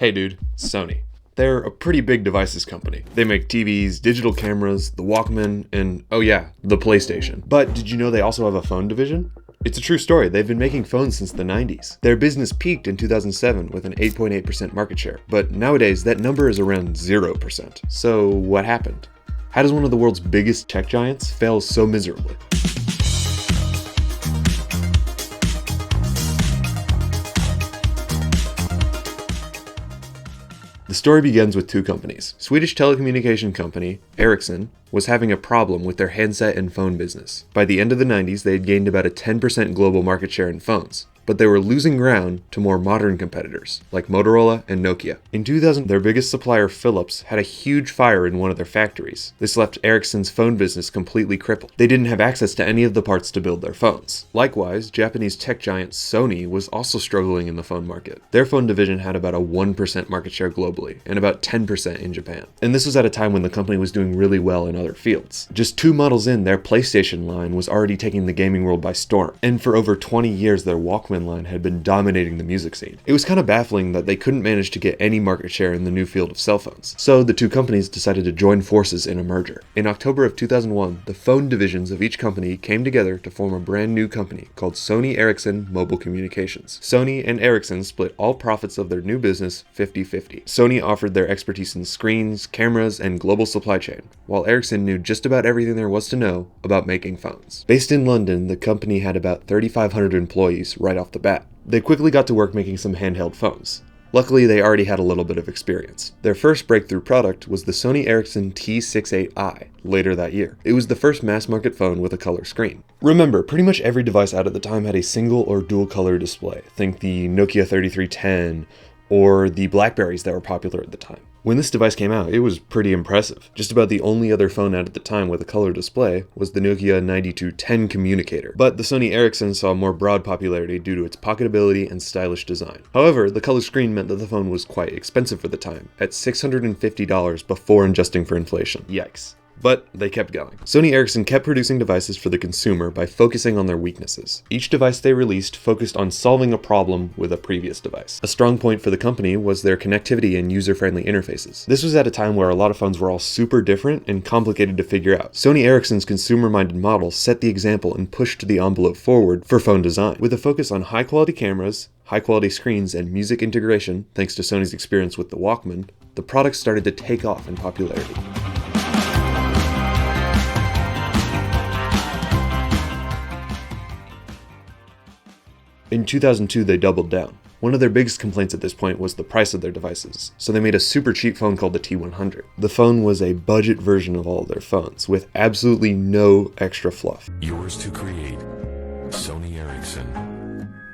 Hey dude, Sony. They're a pretty big devices company. They make TVs, digital cameras, the Walkman, and oh yeah, the PlayStation. But did you know they also have a phone division? It's a true story. They've been making phones since the 90s. Their business peaked in 2007 with an 8.8% market share, but nowadays that number is around 0%. So what happened? How does one of the world's biggest tech giants fail so miserably? The story begins with two companies. Swedish telecommunication company, Ericsson, was having a problem with their handset and phone business. By the end of the 90s, they had gained about a 10% global market share in phones, but they were losing ground to more modern competitors, like Motorola and Nokia. In 2000, their biggest supplier, Philips, had a huge fire in one of their factories. This left Ericsson's phone business completely crippled. They didn't have access to any of the parts to build their phones. Likewise, Japanese tech giant Sony was also struggling in the phone market. Their phone division had about a 1% market share globally, and about 10% in Japan. And this was at a time when the company was doing really well in other fields. Just 2 models in, their PlayStation line was already taking the gaming world by storm. And for over 20 years, their Walkman line had been dominating the music scene. It was kind of baffling that they couldn't manage to get any market share in the new field of cell phones. So the two companies decided to join forces in a merger. In October of 2001, the phone divisions of each company came together to form a brand new company called Sony Ericsson Mobile Communications. Sony and Ericsson split all profits of their new business 50-50. Sony offered their expertise in screens, cameras, and global supply chain, while Ericsson knew just about everything there was to know about making phones. Based in London, the company had about 3,500 employees right off the bat. They quickly got to work making some handheld phones. Luckily, they already had a little bit of experience. Their first breakthrough product was the Sony Ericsson T68i later that year. It was the first mass-market phone with a color screen. Remember, pretty much every device out at the time had a single or dual color display. Think the Nokia 3310 or the Blackberries that were popular at the time. When this device came out, it was pretty impressive. Just about the only other phone out at the time with a color display was the Nokia 9210 communicator, but the Sony Ericsson saw more broad popularity due to its pocketability and stylish design. However, the color screen meant that the phone was quite expensive for the time, at $650 before adjusting for inflation. Yikes. But they kept going. Sony Ericsson kept producing devices for the consumer by focusing on their weaknesses. Each device they released focused on solving a problem with a previous device. A strong point for the company was their connectivity and user-friendly interfaces. This was at a time where a lot of phones were all super different and complicated to figure out. Sony Ericsson's consumer-minded model set the example and pushed the envelope forward for phone design. With a focus on high-quality cameras, high-quality screens, and music integration, thanks to Sony's experience with the Walkman, the product started to take off in popularity. In 2002, they doubled down. One of their biggest complaints at this point was the price of their devices, so they made a super cheap phone called the T100. The phone was a budget version of all of their phones, with absolutely no extra fluff. Yours to create, Sony Ericsson.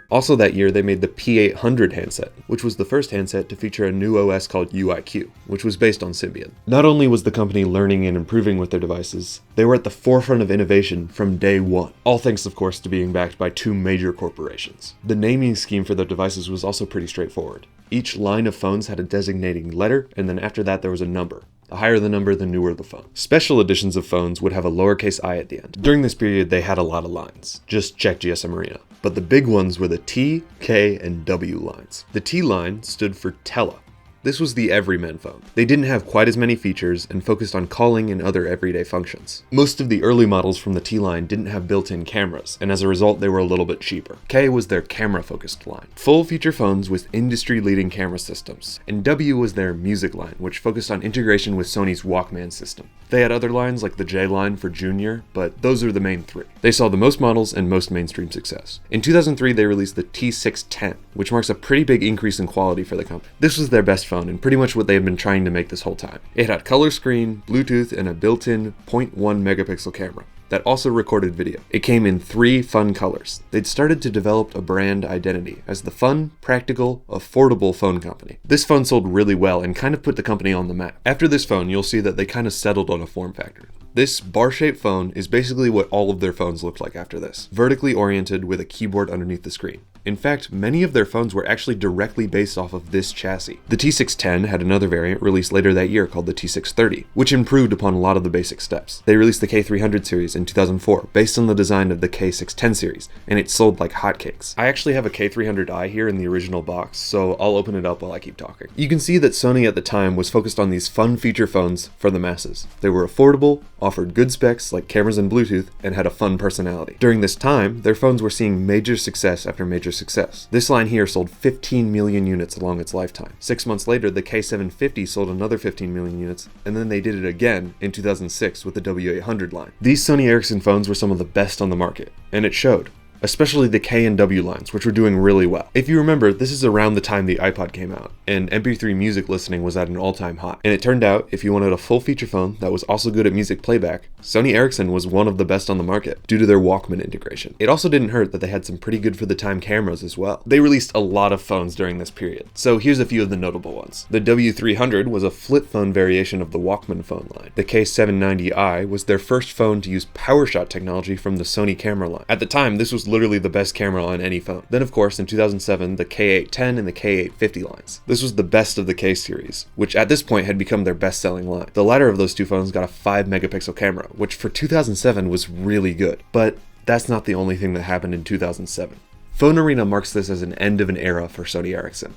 Also that year, they made the P800 handset, which was the first handset to feature a new OS called UIQ, which was based on Symbian. Not only was the company learning and improving with their devices, they were at the forefront of innovation from day one. All thanks, of course, to being backed by 2 major corporations. The naming scheme for their devices was also pretty straightforward. Each line of phones had a designating letter, and then after that there was a number. The higher the number, the newer the phone. Special editions of phones would have a lowercase I at the end. During this period, they had a lot of lines. Just check GSM Arena. But the big ones were the T, K, and W lines. The T line stood for Tele. This was the everyman phone. They didn't have quite as many features and focused on calling and other everyday functions. Most of the early models from the T line didn't have built-in cameras, and as a result they were a little bit cheaper. K was their camera-focused line. Full feature phones with industry-leading camera systems. And W was their music line, which focused on integration with Sony's Walkman system. They had other lines like the J line for Junior, but those are the main 3. They saw the most models and most mainstream success. In 2003 they released the T610, which marks a pretty big increase in quality for the company. This was their best phone and pretty much what they had been trying to make this whole time. It had color screen, Bluetooth, and a built-in 0.1 megapixel camera that also recorded video. It came in 3 fun colors. They'd started to develop a brand identity as the fun, practical, affordable phone company. This phone sold really well and kind of put the company on the map. After this phone, you'll see that they kind of settled on a form factor. This bar-shaped phone is basically what all of their phones looked like after this. Vertically oriented with a keyboard underneath the screen. In fact, many of their phones were actually directly based off of this chassis. The T610 had another variant released later that year called the T630, which improved upon a lot of the basic steps. They released the K300 series in 2004 based on the design of the K610 series, and it sold like hotcakes. I actually have a K300i here in the original box, so I'll open it up while I keep talking. You can see that Sony at the time was focused on these fun feature phones for the masses. They were affordable, offered good specs like cameras and Bluetooth, and had a fun personality. During this time, their phones were seeing major success after major success. This line here sold 15 million units along its lifetime. 6 months later, the K750 sold another 15 million units, and then they did it again in 2006 with the W800 line. These Sony Ericsson phones were some of the best on the market, and it showed. Especially the K and W lines, which were doing really well. If you remember, this is around the time the iPod came out, and MP3 music listening was at an all-time high. And it turned out, if you wanted a full feature phone that was also good at music playback, Sony Ericsson was one of the best on the market, due to their Walkman integration. It also didn't hurt that they had some pretty good for the time cameras as well. They released a lot of phones during this period, so here's a few of the notable ones. The W300 was a flip phone variation of the Walkman phone line. The K790i was their first phone to use PowerShot technology from the Sony camera line. At the time, this was literally the best camera on any phone. Then of course, in 2007, the K810 and the K850 lines. This was the best of the K series, which at this point had become their best-selling line. The latter of those two phones got a 5 megapixel camera, which for 2007 was really good. But that's not the only thing that happened in 2007. Phone Arena marks this as an end of an era for Sony Ericsson,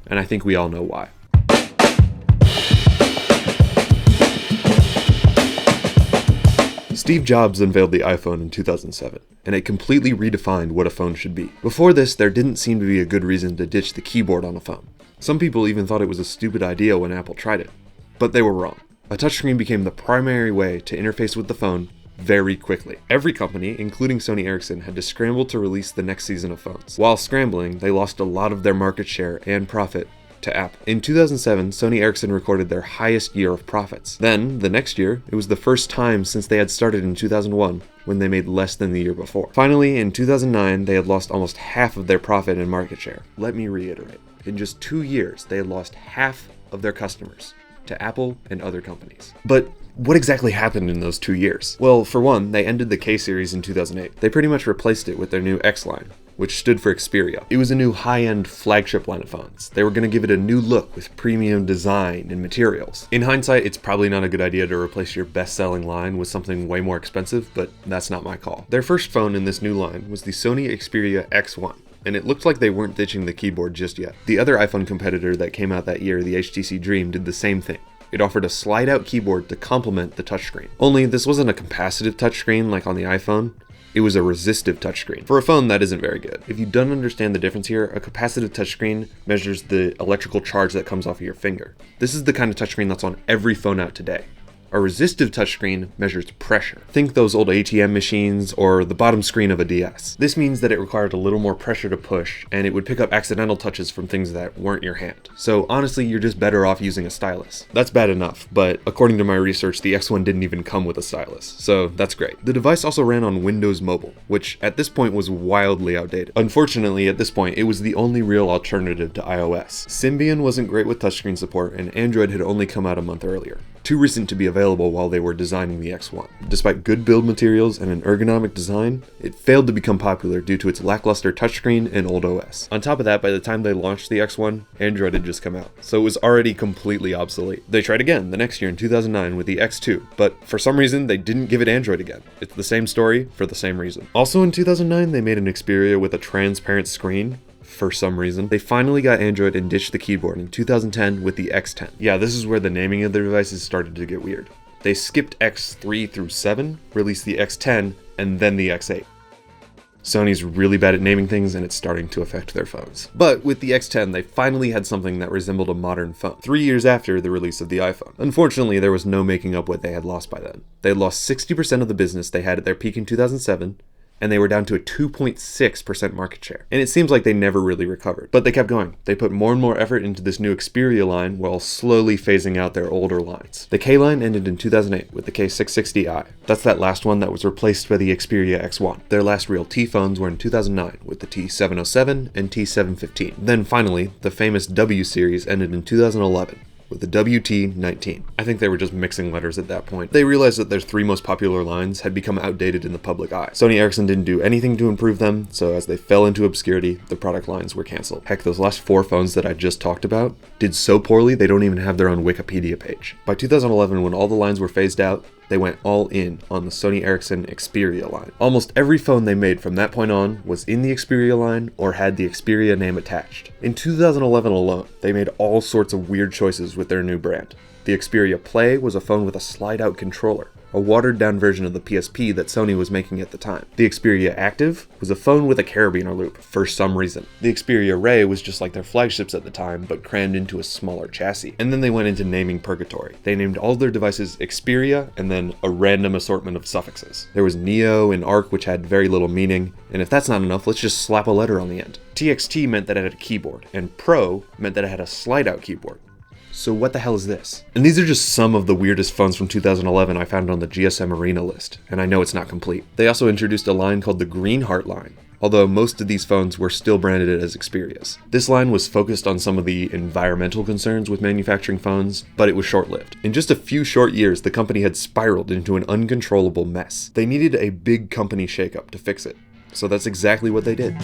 and I think we all know why. Steve Jobs unveiled the iPhone in 2007, and it completely redefined what a phone should be. Before this, there didn't seem to be a good reason to ditch the keyboard on a phone. Some people even thought it was a stupid idea when Apple tried it, but they were wrong. A touchscreen became the primary way to interface with the phone very quickly. Every company, including Sony Ericsson, had to scramble to release the next season of phones. While scrambling, they lost a lot of their market share and profit to Apple. In 2007, Sony Ericsson recorded their highest year of profits. Then, the next year, it was the first time since they had started in 2001 when they made less than the year before. Finally, in 2009, they had lost almost half of their profit and market share. Let me reiterate. In just 2 years, they had lost half of their customers to Apple and other companies. But what exactly happened in those 2 years? Well, for one, they ended the K series in 2008. They pretty much replaced it with their new X line, which stood for Xperia. It was a new high-end flagship line of phones. They were going to give it a new look with premium design and materials. In hindsight, it's probably not a good idea to replace your best-selling line with something way more expensive, but that's not my call. Their first phone in this new line was the Sony Xperia X1, and it looked like they weren't ditching the keyboard just yet. The other iPhone competitor that came out that year, the HTC Dream, did the same thing. It offered a slide-out keyboard to complement the touchscreen. Only this wasn't a capacitive touchscreen like on the iPhone. It was a resistive touchscreen. For a phone, that isn't very good. If you don't understand the difference here, a capacitive touchscreen measures the electrical charge that comes off of your finger. This is the kind of touchscreen that's on every phone out today. A resistive touchscreen measures pressure. Think those old ATM machines or the bottom screen of a DS. This means that it required a little more pressure to push, and it would pick up accidental touches from things that weren't your hand. So honestly, you're just better off using a stylus. That's bad enough, but according to my research, the X1 didn't even come with a stylus, so that's great. The device also ran on Windows Mobile, which at this point was wildly outdated. Unfortunately, at this point, it was the only real alternative to iOS. Symbian wasn't great with touchscreen support, and Android had only come out a month earlier. Too recent to be available while they were designing the X1. Despite good build materials and an ergonomic design, it failed to become popular due to its lackluster touchscreen and old OS. On top of that, by the time they launched the X1, Android had just come out, so it was already completely obsolete. They tried again the next year in 2009 with the X2, but for some reason they didn't give it Android again. It's the same story for the same reason. Also in 2009, they made an Xperia with a transparent screen. For some reason, they finally got Android and ditched the keyboard in 2010 with the X10. Yeah, this is where the naming of their devices started to get weird. They skipped X3 through 7, released the X10, and then the X8. Sony's really bad at naming things, and it's starting to affect their phones. But with the X10, they finally had something that resembled a modern phone, 3 years after the release of the iPhone. Unfortunately, there was no making up what they had lost by then. They had lost 60% of the business they had at their peak in 2007, and they were down to a 2.6% market share. And it seems like they never really recovered. But they kept going. They put more and more effort into this new Xperia line while slowly phasing out their older lines. The K line ended in 2008 with the K660i. That's that last one that was replaced by the Xperia X1. Their last real T phones were in 2009 with the T707 and T715. Then finally, the famous W series ended in 2011 with the WT19. I think they were just mixing letters at that point. They realized that their three most popular lines had become outdated in the public eye. Sony Ericsson didn't do anything to improve them, so as they fell into obscurity, the product lines were canceled. Heck, those last four phones that I just talked about did so poorly they don't even have their own Wikipedia page. By 2011, when all the lines were phased out, they went all in on the Sony Ericsson Xperia line. Almost every phone they made from that point on was in the Xperia line or had the Xperia name attached. In 2011 alone, they made all sorts of weird choices with their new brand. The Xperia Play was a phone with a slide-out controller, a watered-down version of the PSP that Sony was making at the time. The Xperia Active was a phone with a carabiner loop, for some reason. The Xperia Ray was just like their flagships at the time, but crammed into a smaller chassis. And then they went into naming purgatory. They named all their devices Xperia, and then a random assortment of suffixes. There was Neo and Arc, which had very little meaning, and if that's not enough, let's just slap a letter on the end. TXT meant that it had a keyboard, and Pro meant that it had a slide-out keyboard. So what the hell is this? And these are just some of the weirdest phones from 2011 I found on the GSM Arena list, and I know it's not complete. They also introduced a line called the Green Heart line, although most of these phones were still branded as Xperias. This line was focused on some of the environmental concerns with manufacturing phones, but it was short-lived. In just a few short years, the company had spiraled into an uncontrollable mess. They needed a big company shakeup to fix it, so that's exactly what they did.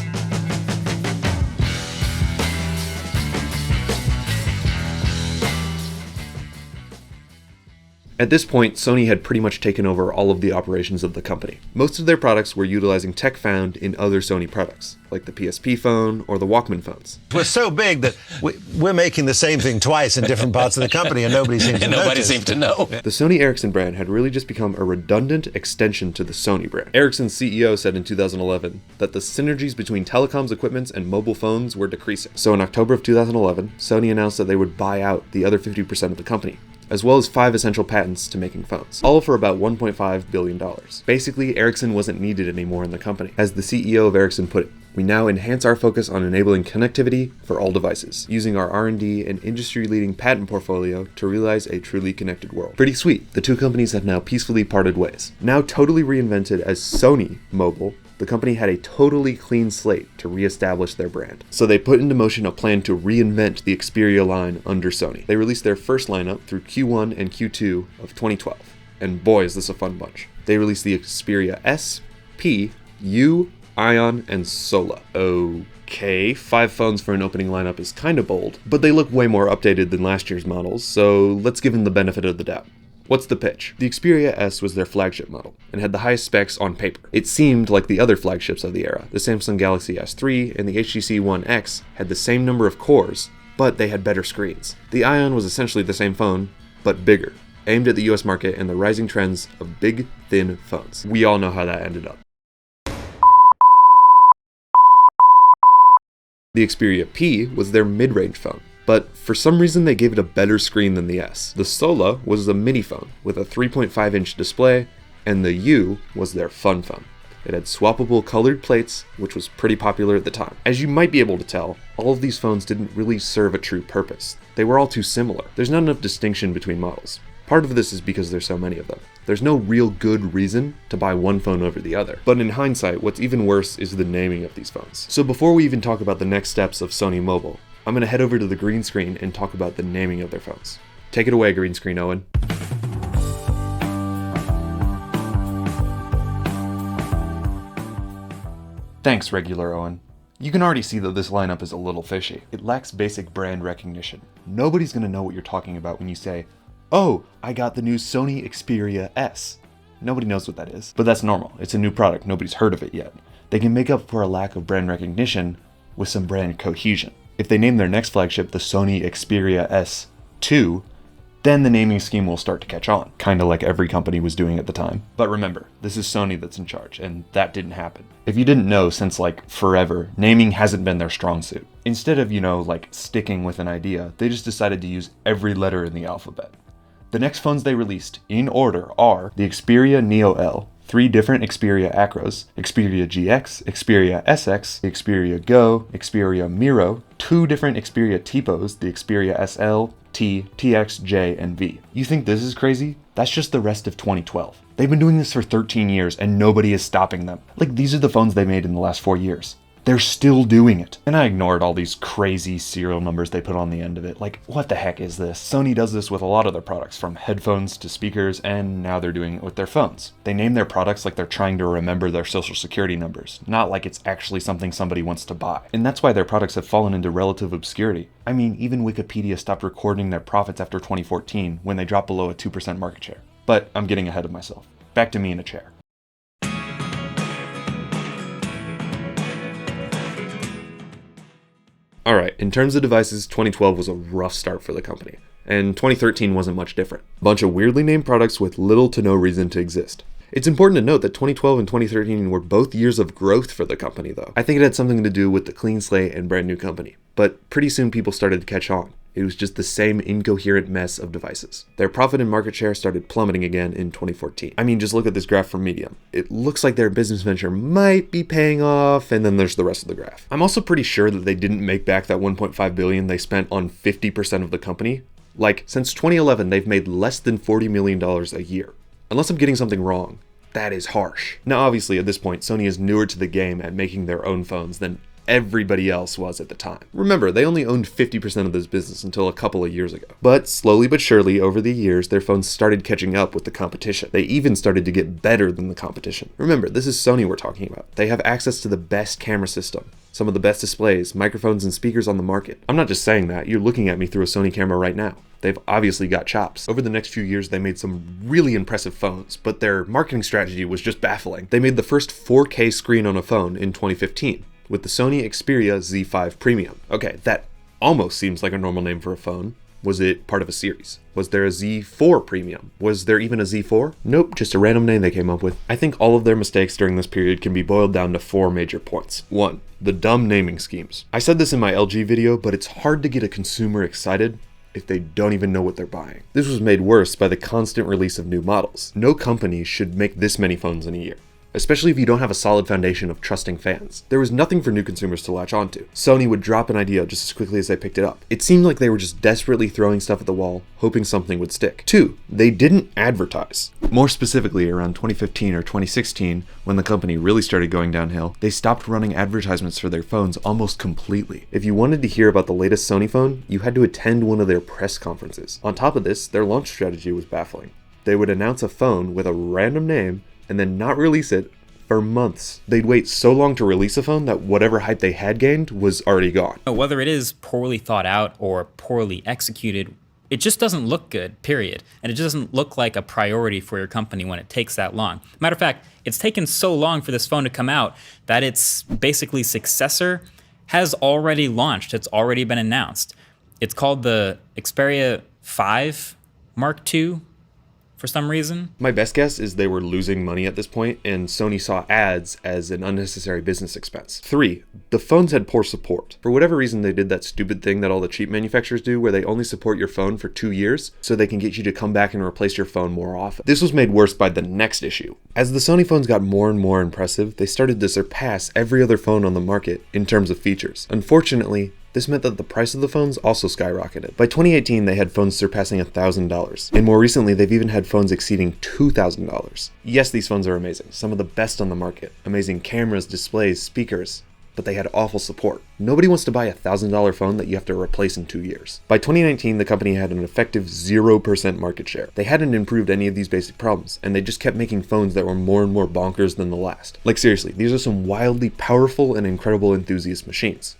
At this point, Sony had pretty much taken over all of the operations of the company. Most of their products were utilizing tech found in other Sony products, like the PSP phone or the Walkman phones. We're so big that we're making the same thing twice in different parts of the company, and nobody seems to know. Nobody seems to know. The Sony Ericsson brand had really just become a redundant extension to the Sony brand. Ericsson's CEO said in 2011 that the synergies between telecoms equipments and mobile phones were decreasing. So in October of 2011, Sony announced that they would buy out the other 50% of the company, as well as 5 essential patents to making phones, all for about $1.5 billion. Basically, Ericsson wasn't needed anymore in the company. As the CEO of Ericsson put it, "We now enhance our focus on enabling connectivity for all devices, using our R&D and industry-leading patent portfolio to realize a truly connected world." Pretty sweet. The two companies have now peacefully parted ways. Now totally reinvented as Sony Mobile, the company had a totally clean slate to re-establish their brand. So they put into motion a plan to reinvent the Xperia line under Sony. They released their first lineup through Q1 and Q2 of 2012. And boy, is this a fun bunch. They released the Xperia S, P, U, Ion, and Sola. Okay, 5 phones for an opening lineup is kinda bold, but they look way more updated than last year's models, so let's give them the benefit of the doubt. What's the pitch? The Xperia S was their flagship model, and had the highest specs on paper. It seemed like the other flagships of the era. The Samsung Galaxy S3 and the HTC One X had the same number of cores, but they had better screens. The Ion was essentially the same phone, but bigger, aimed at the US market and the rising trends of big, thin phones. We all know how that ended up. The Xperia P was their mid-range phone, but for some reason they gave it a better screen than the S. The Sola was a mini phone with a 3.5-inch display, and the U was their fun phone. It had swappable colored plates, which was pretty popular at the time. As you might be able to tell, all of these phones didn't really serve a true purpose. They were all too similar. There's not enough distinction between models. Part of this is because there's so many of them. There's no real good reason to buy one phone over the other. But in hindsight, what's even worse is the naming of these phones. So before we even talk about the next steps of Sony Mobile, I'm going to head over to the green screen and talk about the naming of their phones. Take it away, green screen Owen. Thanks, regular Owen. You can already see that this lineup is a little fishy. It lacks basic brand recognition. Nobody's going to know what you're talking about when you say, "Oh, I got the new Sony Xperia S." Nobody knows what that is. But that's normal. It's a new product. Nobody's heard of it yet. They can make up for a lack of brand recognition with some brand cohesion. If they name their next flagship the Sony Xperia S2, then the naming scheme will start to catch on, kinda like every company was doing at the time. But remember, this is Sony that's in charge, and that didn't happen. If you didn't know, since like forever, naming hasn't been their strong suit. Instead of, like sticking with an idea, they just decided to use every letter in the alphabet. The next phones they released, in order, are the Xperia Neo L, 3 different Xperia Acros, Xperia GX, Xperia SX, Xperia Go, Xperia Miro, 2 different Xperia Tipos, the Xperia SL, T, TX, J, and V. You think this is crazy? That's just the rest of 2012. They've been doing this for 13 years and nobody is stopping them. Like, these are the phones they made in the last 4 years. They're still doing it. And I ignored all these crazy serial numbers they put on the end of it. Like, what the heck is this? Sony does this with a lot of their products, from headphones to speakers, and now they're doing it with their phones. They name their products like they're trying to remember their social security numbers, not like it's actually something somebody wants to buy. And that's why their products have fallen into relative obscurity. I mean, even Wikipedia stopped recording their profits after 2014 when they dropped below a 2% market share. But I'm getting ahead of myself. Back to me in a chair. Alright, in terms of devices, 2012 was a rough start for the company, and 2013 wasn't much different. A bunch of weirdly named products with little to no reason to exist. It's important to note that 2012 and 2013 were both years of growth for the company though. I think it had something to do with the clean slate and brand new company, but pretty soon people started to catch on. It was just the same incoherent mess of devices. Their profit and market share started plummeting again in 2014. I mean, just look at this graph from Medium. It looks like their business venture might be paying off, and then there's the rest of the graph. I'm also pretty sure that they didn't make back that $1.5 billion they spent on 50% of the company. Like, since 2011, they've made less than $40 million a year. Unless I'm getting something wrong, that is harsh. Now, obviously, at this point, Sony is newer to the game at making their own phones than everybody else was at the time. Remember, they only owned 50% of this business until a couple of years ago. But slowly but surely, over the years, their phones started catching up with the competition. They even started to get better than the competition. Remember, this is Sony we're talking about. They have access to the best camera system, some of the best displays, microphones, and speakers on the market. I'm not just saying that, you're looking at me through a Sony camera right now. They've obviously got chops. Over the next few years, they made some really impressive phones, but their marketing strategy was just baffling. They made the first 4K screen on a phone in 2015. With the Sony Xperia Z5 Premium. Okay, that almost seems like a normal name for a phone. Was it part of a series? Was there a Z4 Premium? Was there even a Z4? Nope, just a random name they came up with. I think all of their mistakes during this period can be boiled down to 4 major points. 1. The dumb naming schemes. I said this in my LG video, but it's hard to get a consumer excited if they don't even know what they're buying. This was made worse by the constant release of new models. No company should make this many phones in a year, especially if you don't have a solid foundation of trusting fans. There was nothing for new consumers to latch onto. Sony would drop an idea just as quickly as they picked it up. It seemed like they were just desperately throwing stuff at the wall, hoping something would stick. 2. They didn't advertise. More specifically, around 2015 or 2016, when the company really started going downhill, they stopped running advertisements for their phones almost completely. If you wanted to hear about the latest Sony phone, you had to attend one of their press conferences. On top of this, their launch strategy was baffling. They would announce a phone with a random name and then not release it for months. They'd wait so long to release a phone that whatever hype they had gained was already gone. Whether it is poorly thought out or poorly executed, it just doesn't look good, period. And it just doesn't look like a priority for your company when it takes that long. Matter of fact, it's taken so long for this phone to come out that its basically successor has already launched. It's already been announced. It's called the Xperia 5 Mark II. For some reason. My best guess is they were losing money at this point, and Sony saw ads as an unnecessary business expense. 3. The phones had poor support. For whatever reason, they did that stupid thing that all the cheap manufacturers do, where they only support your phone for 2 years, so they can get you to come back and replace your phone more often. This was made worse by the next issue. As the Sony phones got more and more impressive, they started to surpass every other phone on the market in terms of features. Unfortunately, this meant that the price of the phones also skyrocketed. By 2018, they had phones surpassing $1,000, and more recently, they've even had phones exceeding $2,000. Yes, these phones are amazing, some of the best on the market. Amazing cameras, displays, speakers, but they had awful support. Nobody wants to buy a $1,000 phone that you have to replace in 2 years. By 2019, the company had an effective 0% market share. They hadn't improved any of these basic problems, and they just kept making phones that were more and more bonkers than the last. Like seriously, these are some wildly powerful and incredible enthusiast machines.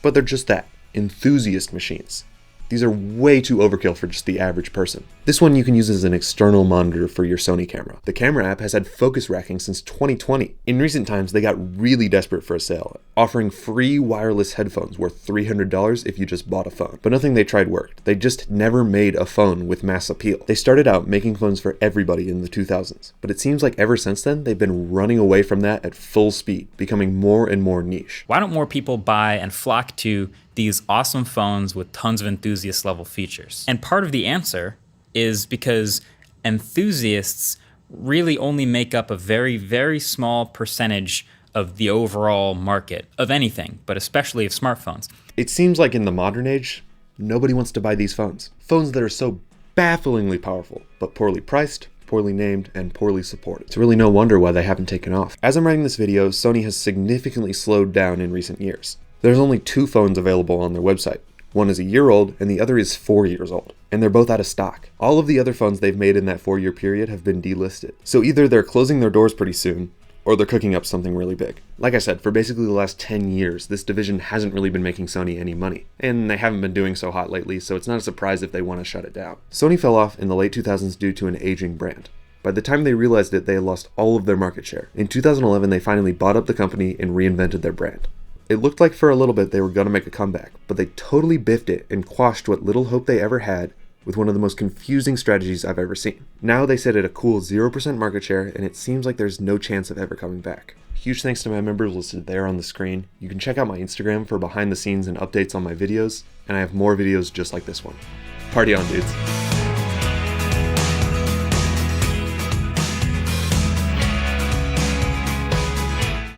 But they're just that, enthusiast machines. These are way too overkill for just the average person. This one you can use as an external monitor for your Sony camera. The camera app has had focus racking since 2020. In recent times, they got really desperate for a sale, offering free wireless headphones worth $300 if you just bought a phone. But nothing they tried worked. They just never made a phone with mass appeal. They started out making phones for everybody in the 2000s, but it seems like ever since then, they've been running away from that at full speed, becoming more and more niche. Why don't more people buy and flock to these awesome phones with tons of enthusiast level features? And part of the answer is because enthusiasts really only make up a very, very small percentage of the overall market of anything, but especially of smartphones. It seems like in the modern age, nobody wants to buy these phones. Phones that are so bafflingly powerful, but poorly priced, poorly named, and poorly supported. It's really no wonder why they haven't taken off. As I'm writing this video, Sony has significantly slowed down in recent years. There's only 2 phones available on their website. One is a year old and the other is 4 years old. And they're both out of stock. All of the other phones they've made in that 4-year period have been delisted. So either they're closing their doors pretty soon, or they're cooking up something really big. Like I said, for basically the last 10 years, this division hasn't really been making Sony any money. And they haven't been doing so hot lately, so it's not a surprise if they want to shut it down. Sony fell off in the late 2000s due to an aging brand. By the time they realized it, they had lost all of their market share. In 2011, they finally bought up the company and reinvented their brand. It looked like for a little bit they were going to make a comeback, but they totally biffed it and quashed what little hope they ever had with one of the most confusing strategies I've ever seen. Now they sit at a cool 0% market share, and it seems like there's no chance of ever coming back. Huge thanks to my members listed there on the screen. You can check out my Instagram for behind the scenes and updates on my videos, and I have more videos just like this one. Party on, dudes.